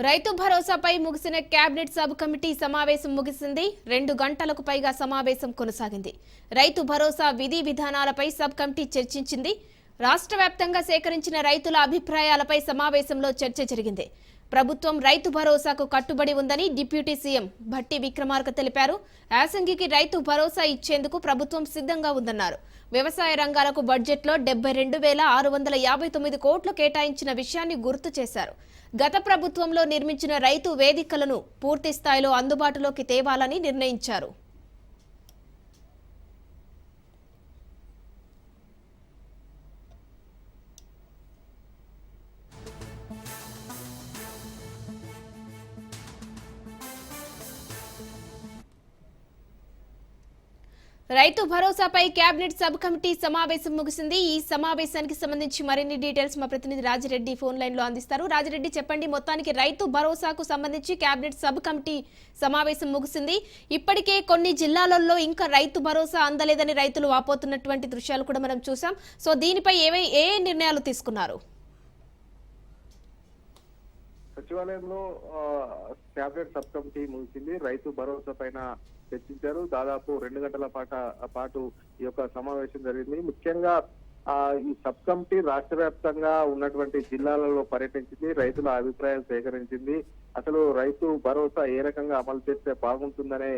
రైతు భరోసాపై ముగిసిన cabinet sub committee సమావేశం ముగిసింది. 2 గంటలకు పైగా సమావేశం కొనసాగింది. రైతు భరోసా విధి విధానాలపై సబ్ కమిటీ చర్చించింది. రాష్ట్ర వ్యాప్తంగా సేకరించిన రైతుల అభిప్రాయాలపై సమావేశంలో చర్చ జరిగింది. ప్రభుత్వం రైతు భరోసాకు కట్టుబడి ఉందని డిప్యూటీ సీఎం భట్టి విక్రమార్క తెలిపారు. యాసంగికి రైతు భరోసా ఇచ్చేందుకు ప్రభుత్వం సిద్ధంగా ఉందన్నారు. వ్యవసాయ రంగాలకు బడ్జెట్లో 72,659 కోట్లు కేటాయించిన విషయాన్ని గుర్తు చేశారు. గత ప్రభుత్వంలో నిర్మించిన రైతు వేదికలను పూర్తి స్థాయిలో అందుబాటులోకి తేవాలని నిర్ణయించారు. రైతు భరోసాపై కేబినెట్ సబ్ కమిటీ సమావేశం ముగిసింది. ఈ సమావేశానికి సంబంధించి మరిన్ని డీటెయిల్స్ మా ప్రతినిధి రాజిరెడ్డి ఫోన్ లైన్ లో అందిస్తారు. రాజిరెడ్డి, చెప్పండి, మొత్తానికి రైతు భరోసాకు సంబంధించి కేబినెట్ సబ్ కమిటీ సమావేశం ముగిసింది. ఇప్పటికే కొన్ని జిల్లాలలో ఇంకా రైతు భరోసా అందలేదని రైతులు వాపోతున్నటువంటి దృశ్యాలు కూడా మనం చూసాం. సో దీనిపై ఏ నిర్ణయాలు తీసుకున్నారు? సచివాలయంలో కేబినెట్ సబ్ కమిటీ ముగిసింది. రైతు భరోసా పైన చర్చించారు. దాదాపు 2 గంటల పాటు ఈ యొక్క సమావేశం జరిగింది. ముఖ్యంగా ఈ సబ్ కమిటీ రాష్ట్ర వ్యాప్తంగా ఉన్నటువంటి జిల్లాలలో పర్యటించింది. రైతుల అభిప్రాయాలు సేకరించింది. అసలు రైతు భరోసా ఏ రకంగా అమలు చేస్తే బాగుంటుందనే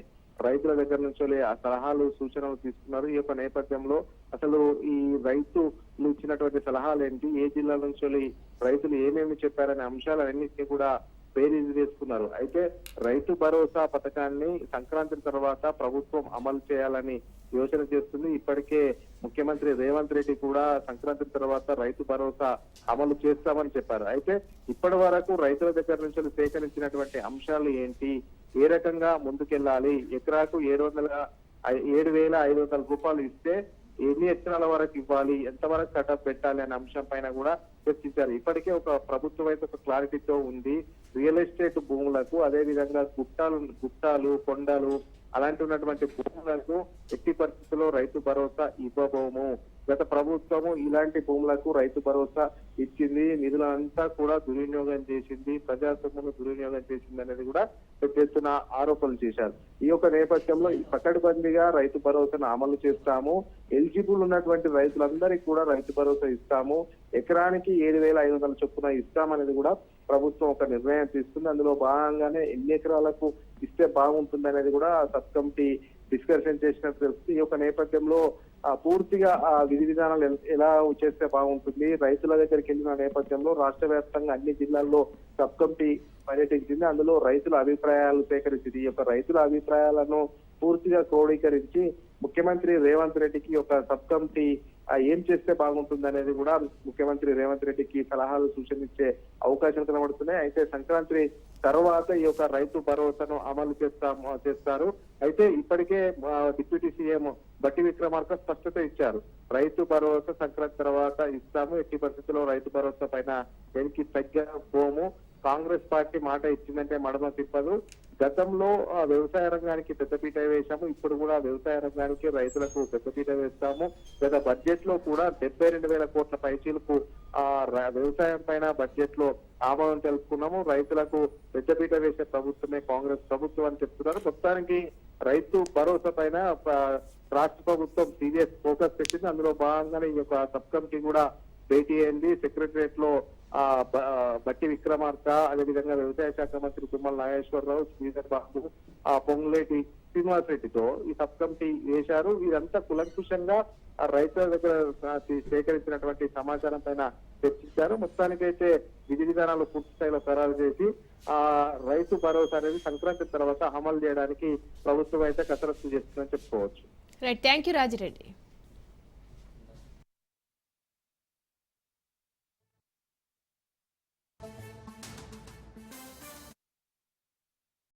రైతుల దగ్గర నుంచి ఆ సలహాలు సూచనలు తీసుకున్నారు. ఈ యొక్క నేపథ్యంలో అసలు ఈ రైతులు ఇచ్చినటువంటి సలహాలు ఏంటి, ఏ జిల్లాల నుంచి రైతులు ఏమేమి చెప్పారనే అంశాలన్నింటినీ కూడా బేరీజు వేసుకున్నారు. అయితే రైతు భరోసా పథకాన్ని సంక్రాంతి తర్వాత ప్రభుత్వం అమలు చేయాలని యోచన చేస్తుంది. ఇప్పటికే ముఖ్యమంత్రి రేవంత్ రెడ్డి కూడా సంక్రాంతి తర్వాత రైతు భరోసా అమలు చేస్తామని చెప్పారు. అయితే ఇప్పటి వరకు రైతుల దగ్గర నుంచి సేకరించినటువంటి అంశాలు ఏంటి, ఏ రకంగా ముందుకెళ్లాలి, ఎకరాకు 7,500 రూపాయలు ఇస్తే ఎన్ని ఎకరాల వరకు ఇవ్వాలి, ఎంతవరకు కటప్ పెట్టాలి అనే అంశం పైన కూడా చర్చించారు. ఇప్పటికే ఒక ప్రభుత్వం అయితే ఒక క్లారిటీతో ఉంది. రియల్ ఎస్టేట్ భూములకు, అదే విధంగా గుట్టాలు కొండలు అలాంటి ఉన్నటువంటి భూములకు ఎట్టి పరిస్థితుల్లో రైతు భరోసా ఇవ్వబోము. గత ప్రభుత్వము ఇలాంటి భూములకు రైతు భరోసా ఇచ్చింది, నిధులంతా కూడా దుర్వినియోగం చేసింది, ప్రజాస్వామ్యం దుర్వినియోగం చేసింది అనేది కూడా పెద్ద ఆరోపణలు చేశారు. ఈ యొక్క నేపథ్యంలో ఈ పకడ్బందీగా రైతు భరోసాను అమలు చేస్తాము, ఎలిజిబుల్ ఉన్నటువంటి రైతులందరికీ కూడా రైతు భరోసా ఇస్తాము, ఎకరానికి 7,500 చొప్పున ఇస్తామనేది కూడా ప్రభుత్వం ఒక నిర్ణయం తీసుకుంది. అందులో భాగంగానే ఎన్ని ఎకరాలకు ఇస్తే బాగుంటుంది అనేది కూడా సబ్ కమిటీ డిస్కషన్ చేసినట్టు తెలుస్తుంది. ఈ యొక్క నేపథ్యంలో పూర్తిగా విధి విధానాలు ఎలా చేస్తే బాగుంటుంది, రైతుల దగ్గరికి వెళ్ళిన నేపథ్యంలో రాష్ట్ర వ్యాప్తంగా అన్ని జిల్లాల్లో సబ్ కమిటీ పర్యటించింది. అందులో రైతుల అభిప్రాయాలు సేకరించింది. ఈ యొక్క రైతుల అభిప్రాయాలను పూర్తిగా క్రోడీకరించి ముఖ్యమంత్రి రేవంత్ రెడ్డికి ఒక సబ్ కమిటీ ఏం చేస్తే బాగుంటుంది అనేది కూడా ముఖ్యమంత్రి రేవంత్ రెడ్డికి సలహాలు సూచనలిచ్చే అవకాశాలు కనబడుతున్నాయి. అయితే సంక్రాంతి తర్వాత ఈ యొక్క రైతు భరోసాను అమలు చేస్తారు. అయితే ఇప్పటికే డిప్యూటీ సీఎం భట్టి విక్రమార్క స్పష్టత ఇచ్చారు. రైతు భరోసా సంక్రాంతి తర్వాత ఇస్తాము, ఎట్టి పరిస్థితుల్లో రైతు భరోసా పైన వెనక్కి తగ్గబోము. కాంగ్రెస్ పార్టీ మాట ఇచ్చిందంటే మడమ తిప్పదు. గతంలో వ్యవసాయ రంగానికి పెద్దపీట వేశాము, ఇప్పుడు కూడా వ్యవసాయ రంగానికి రైతులకు పెద్దపీట వేస్తాము. గత బడ్జెట్ లో కూడా 72,000 కోట్ల పైచీలకు వ్యవసాయం పైన బడ్జెట్ లో ఆమోదం తెలుపుకున్నాము. రైతులకు పెద్దపీట వేసే ప్రభుత్వమే కాంగ్రెస్ ప్రభుత్వం అని చెప్తున్నారు. మొత్తానికి రైతు భరోసా పైన రాష్ట్ర ప్రభుత్వం సీరియస్ ఫోకస్ పెట్టింది. అందులో భాగంగానే ఈ యొక్క సబ్ కమిటీ కూడా భేటీ అయింది. సెక్రటరియట్ లో భట్టి విక్రమార్క, అదేవిధంగా వ్యవసాయ శాఖ మంత్రి తుమ్మల నాగేశ్వరరావు, శ్రీధర్ బాబు, పొంగులేటి శ్రీనివాసరెడ్డితో ఈ సబ్ కమిటీ వేశారు. ఇదంతా కులంకుశంగా రైతుల దగ్గర సేకరించినటువంటి సమాచారం పైన చర్చించారు. మొత్తానికైతే విధి విధానాలు పూర్తి స్థాయిలో ఖరారు చేసి రైతు భరోసా అనేది సంక్రాంతి తర్వాత అమలు చేయడానికి ప్రభుత్వం అయితే కసరత్తు చేస్తుందని చెప్పుకోవచ్చు. Right, thank you Rajireddy.